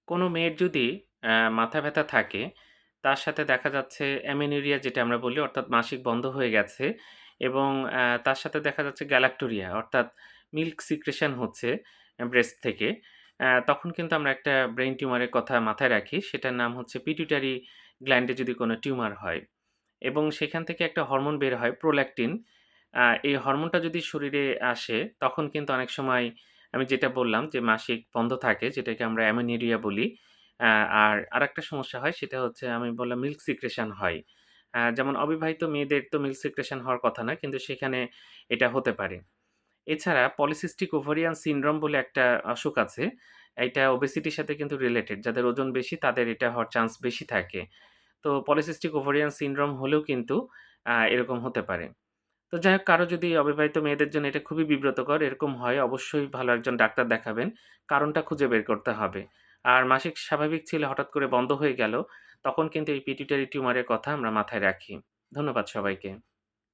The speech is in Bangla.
কোনো মেয়ের যদি মাথা ব্যাথা থাকে, তার সাথে দেখা যাচ্ছে অ্যামেনোরিয়া যেটা আমরা বলি অর্থাৎ মাসিক বন্ধ হয়ে গেছে এবং তার সাথে দেখা যাচ্ছে গ্যালাক্টোরিয়া অর্থাৎ মিল্ক সিক্রেশন হচ্ছে ব্রেস্ট থেকে। তখন কিন্তু আমরা একটা ব্রেইন টিউমারের কথা মাথায় রাখি। সেটার নাম হচ্ছে পিটুইটারি গ্ল্যান্ডে যদি কোনো টিউমার হয় এবং সেখান থেকে একটা হরমোন বের হয় প্রোল্যাক্টিন। এই হরমোনটা যদি শরীরে আসে তখন কিন্তু অনেক সময় আমি যেটা বললাম যে মাসিক বন্ধ থাকে যেটাকে আমরা অ্যামেনিরিয়া বলি। আ আর আরেকটা সমস্যা হয় সেটা হচ্ছে আমি বললাম মিল্ক সিক্রেশন হয়। যেমন অবিবাহিত মেয়েদের তো মিল্ক সিক্রেশন হওয়ার কথা না কিন্তু সেখানে এটা হতে পারে। এছাড়া পলিসিস্টিক ওভারিয়ান সিনড্রোম বলে একটা অসুখ আছে। এইটা ওবেসিটির সাথে কিন্তু রিলেটেড। যাদের ওজন বেশি তাদের এটা হওয়ার চান্স বেশি থাকে। তো পলিসিস্টিক ওভারিয়ান সিনড্রোম হলেও কিন্তু এরকম হতে পারে। তো যাই হোক কারো যদি অবিবাহিত মেয়েদের জন্য এটা খুবই বিব্রতকর এরকম হয় অবশ্যই ভালো একজন ডাক্তার দেখাবেন। কারণটা খুঁজে বের করতে হবে। আর মাসিক স্বাভাবিক ছিল হঠাৎ করে বন্ধ হয়ে গেল, তখন কিন্তু এই পিটুইটারি টিউমারের কথা আমরা মাথায় রাখি। ধন্যবাদ সবাইকে।